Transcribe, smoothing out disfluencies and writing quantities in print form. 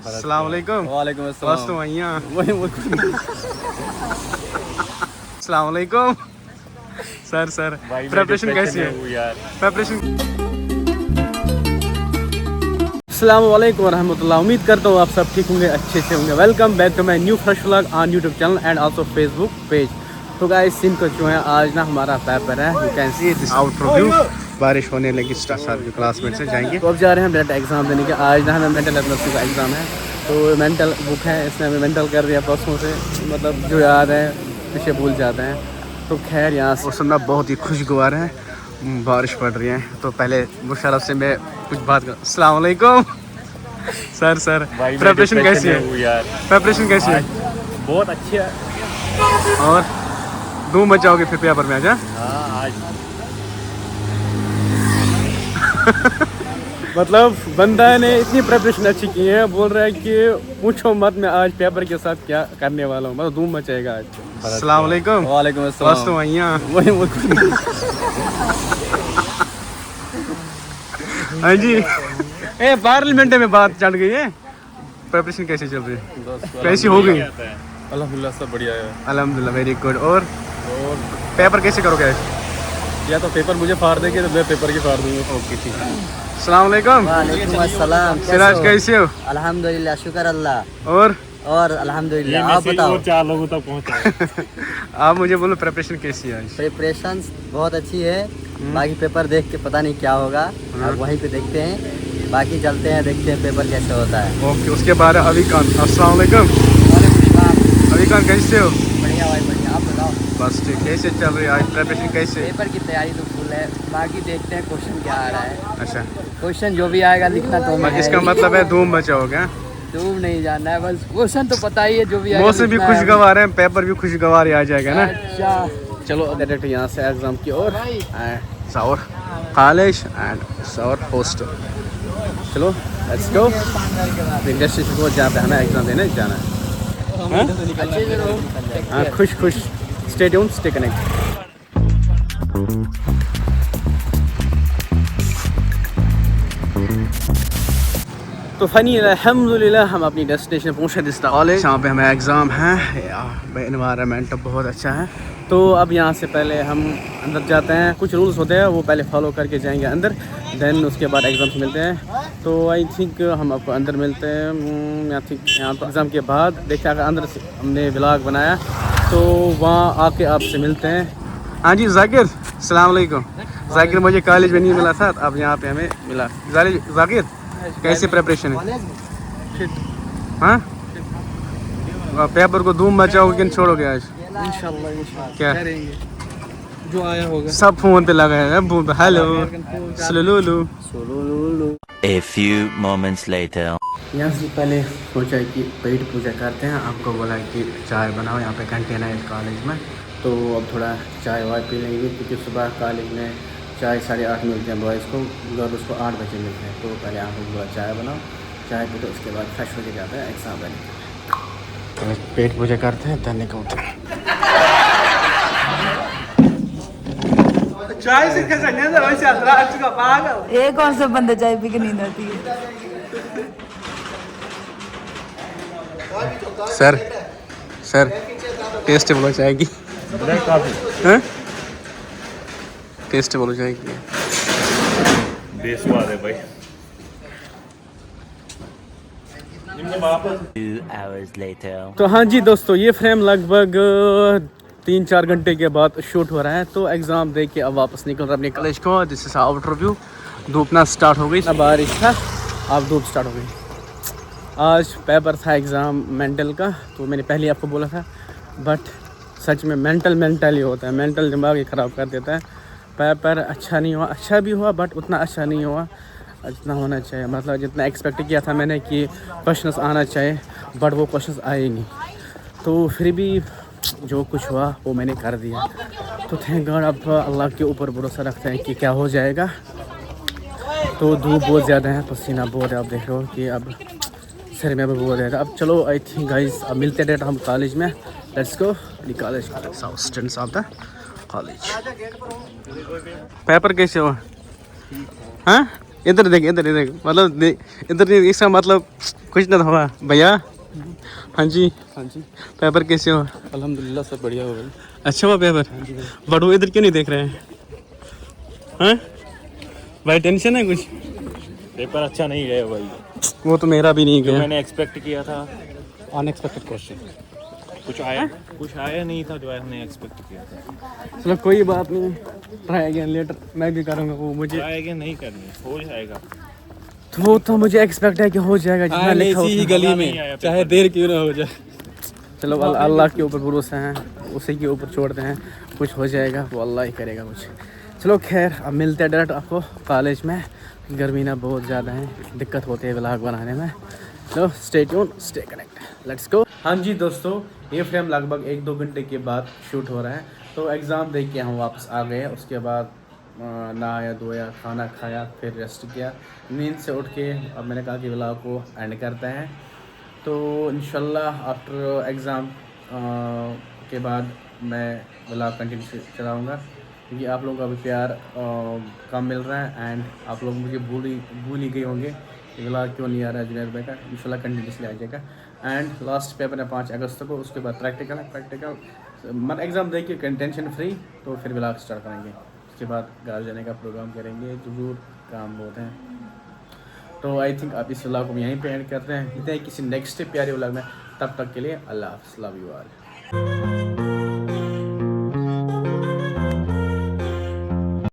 अस्सलाम वालेकुम। वालेकुम अस्सलाम। बस तो भैया वही अस्सलाम वालेकुम सर प्रिपरेशन कैसी है यार? प्रिपरेशन। अस्सलाम वालेकुम रहमतुल्लाह। उम्मीद करता हूँ आप सब ठीक होंगे, अच्छे से होंगे। Welcome back to my new fresh vlog on YouTube channel and also Facebook page. तो गाइस सीन कुछ जो है, आज ना हमारा पेपर है, you can see this out review. बारिश होने लगी, सारे जो क्लासमेट से जाएंगे तो अब जा रहे हैं डायरेक्ट एग्जाम देने के। आज ना हमें मेंटल एबिलिटी का एग्जाम है, तो मेंटल बुक है, इसने हमें मेंटल कर दिया परसों से, मतलब जो याद है पीछे भूल जाते हैं। तो खैर यहाँ से सुनना बहुत ही खुशगवार है, बारिश पड़ रही है। तो पहले मुशर्रफ से मैं कुछ बात कर। अस्सलाम वालेकुम सर प्रिपरेशन कैसी है यार? प्रिपरेशन कैसी है? बहुत अच्छी है। और धूम मचाओगे फिर पेपर में आज? हाँ आज मतलब बंदा ने इतनी प्रिपरेशन अच्छी की है, बोल रहा है कि पूछो मत, मैं आज पेपर के साथ क्या करने वाला हूँ, मतलब धूम मचाएगा आज। अस्सलाम वालेकुम। वालेकुम अस्सलाम। बस तो भैया वही हाँ जी, 12 मिनट में बात चढ़ गई है। प्रिपरेशन कैसी चल रही है, कैसी हो गई? अल्हम्दुलिल्लाह सब बढ़िया है। अल्हम्दुलिल्लाह वेरी गुड। और पेपर कैसे करोगे आज? या तो पेपर मुझे फाड़ देंगे तो मैं पेपर की फाड़ दूंगा। ओके ठीक है। अस्सलाम वालेकुम। वालेकुम अस्सलाम। सिराज कैसे हो? अल्हम्दुलिल्लाह, शुक्र अल्लाह। और अल्हम्दुलिल्लाह। आप बताओ। 4 लोगों तक पहुंचा। आप मुझे बोलो प्रिपरेशन कैसी है आज? प्रिपरेशन बहुत अच्छी है, बाकी पेपर देख के पता नहीं क्या होगा, अब वहीं पे देखते हैं। बाकी चलते हैं, देखते हैं पेपर कैसे होता है। ओके, उसके बाद अभी खान। अस्सलाम वालेकुम। अभी खान कैसे हो? बढ़िया भाई बढ़िया, आप बताओ। बस ठीक। कैसे चल रही है आज प्रिपरेशन कैसे? पेपर की तैयारी तो फुल है, बाकी देखते हैं क्वेश्चन क्या आ रहा है। अच्छा, क्वेश्चन जो भी आएगा लिखना तो मैं इसका मतलब है धूम मचाओगे? दूर नहीं जाना है, बस क्वेश्चन तो पता ही है जो भी आएगा। मौसम भी खुशगवार है, पेपर भी खुशगवार ही आ जाएगा ना। अच्छा चलो डायरेक्ट यहाँ से एग्जाम की ओर, सौर कॉलेज एंड सौर हॉस्टल। चलो लेट्स गो। इंडस्ट्री को जहाँ पे हमें एग्जाम देने जाना है। अच्छे से रहो। हाँ, खुश स्टे ट्यून्ड, स्टे कनेक्ट। तो फनी अल्हम्दुलिल्लाह हम अपनी डेस्टिनेशन पहुँचे, दिस कॉलेज, जहाँ पे हमें एग्ज़ाम है। एनवायरनमेंट बहुत अच्छा है। तो अब यहाँ से पहले हम अंदर जाते हैं, कुछ रूल्स होते हैं वो पहले फॉलो करके जाएंगे अंदर, देन उसके बाद एग्ज़ाम से मिलते हैं। तो आई थिंक हम आपको अंदर मिलते हैं। आई थिंक यहाँ पर एग्ज़ाम के बाद देखा, अगर अंदर से हमने व्लॉग बनाया तो वहाँ आके आपसे मिलते हैं। हाँ जी जाकिर, अस्सलाम वालेकुम। जाकिर मुझे कॉलेज में नहीं मिला था, अब यहाँ पे हमें मिला। जाकिर कैसे प्रिपरेशन है? हाँ, पेपर को धूम मचाओगे कि छोड़ोगे आज? इंशाल्लाह क्या जो आया होगा। सब फोन पे लगा है, hello सुलुलुलु। A few moments later. यहाँ से पहले सोचा है कि पेट पूजा करते हैं। आपको बोला है कि चाय बनाओ, यहाँ पे कैंटीन है कॉलेज में, तो अब थोड़ा चाय वाय पी लेंगे, क्योंकि सुबह कॉलेज में चाय 8:30 मिलते हैं बॉयज़ को, गर्ल्स को 8 बजे मिलते हैं। तो पहले आपको बोला चाय बनाओ, चाय पी, तो उसके बाद फ्रेश होके जाते हैं एग्ज़ाम देने। तो पेट पूजा करते हैं, धन्य को चाय से कैसे ये कौन सा बंदा चाय पी के नींद आती है? सर टेस्ट बोलो चाय की। हाँ? टेस्ट बोलो चाय की। बेसवाद है भाई। 2 hours later. तो हाँ जी दोस्तों, ये फ्रेम लगभग 3-4 घंटे के बाद शूट हो रहा है। तो एग्ज़ाम दे के अब वापस निकल रहा है अपने कॉलेज को। This is out review. धूप ना स्टार्ट हो गई, अब बारिश था, अब धूप स्टार्ट हो गई। आज पेपर था एग्ज़ाम मेंटल का, तो मैंने पहले आपको बोला था, बट सच में मेंटल ही होता है, मेंटल दिमाग ही ख़राब कर देता है। पेपर अच्छा नहीं हुआ, अच्छा भी हुआ बट उतना अच्छा नहीं हुआ जितना होना चाहिए। मतलब जितना एक्सपेक्ट किया था मैंने कि क्वेश्चंस आना चाहिए, बट वो क्वेश्चंस आए नहीं। तो फिर भी जो कुछ हुआ वो मैंने कर दिया। तो थैंक गॉड, अब अल्लाह के ऊपर भरोसा रखते हैं कि क्या हो जाएगा। तो धूप बहुत ज़्यादा है, पसीना बहुत है, आप देख रहे हो कि अब सर में भी बहुत ज़्यादा। अब चलो आई थिंक गाइस, अब मिलते डेट हम कॉलेज में। Let's go college, students of the college. Paper कैसे हुआ? हाँ इधर देख मतलब देख इधर देख, इसका मतलब कुछ ना हुआ भैया। हाँ जी हाँ जी, पेपर कैसे हो? अल्हम्दुलिल्लाह सब बढ़िया हो गई। अच्छा हुआ पेपर? बट वो इधर क्यों नहीं देख रहे हैं? हाँ भाई टेंशन है कुछ? पेपर अच्छा नहीं गया भाई, वो तो मेरा भी नहीं जो गया। मैंने एक्सपेक्ट किया था अनएक्सपेक्टेड क्वेश्चन। कुछ आया नहीं था जो हमने एक्सपेक्ट किया था। चलो कोई बात नहीं, ट्राई अगेन लेटर। मैं भी करूँगा वो मुझे आएगा नहीं करनी, हो जाएगा। तो वो तो मुझे एक्सपेक्ट है कि हो जाएगा जितना लिखा इसी ही उतना। गली में चाहे देर क्यों ना हो जाए। चलो अल्लाह के ऊपर भरोसा है, उसी के ऊपर छोड़ते हैं, कुछ हो जाएगा वो अल्लाह ही करेगा कुछ। चलो खैर अब मिलते हैं डायरेक्ट आपको कॉलेज में। गर्मी ना बहुत ज़्यादा है, दिक्कत होती है व्लॉग बनाने में। चलो stay tune, stay connect, let's go. हाँ जी दोस्तों, ये फ्रेम लगभग 1-2 घंटे के बाद शूट हो रहा है। तो एग्ज़ाम दे के हम वापस आ गए, उसके बाद नहाया धोया, खाना खाया, फिर रेस्ट किया। नींद से उठ के अब मैंने कहा कि व्लॉग को एंड करते हैं। तो इंशाल्लाह आफ्टर एग्ज़ाम के बाद मैं व्लॉग कंटिन्यू चलाऊँगा, क्योंकि आप लोगों का भी प्यार कम मिल रहा है एंड आप लोग मुझे भूल ही गए होंगे कि व्लॉग क्यों नहीं आ रहा है जुनैद भाई का। इंशाल्लाह कंटिन्यूसली आ जाएगा। एंड लास्ट पेपर है 5 अगस्त को, उसके बाद प्रैक्टिकल मतलब एग्ज़ाम दे के टेंशन फ्री, तो फिर व्लॉग स्टार्ट करेंगे। उसके बाद घर जाने का प्रोग्राम करेंगे, ज़रूर काम बहुत हैं। तो आई थिंक आप इस व्लॉग को यहीं पे एंड करते हैं, मिलते हैं किसी नेक्स्ट प्यारे व्लॉग में। तब तक के लिए अल्लाह हाफ़िज़, लव यू ऑल।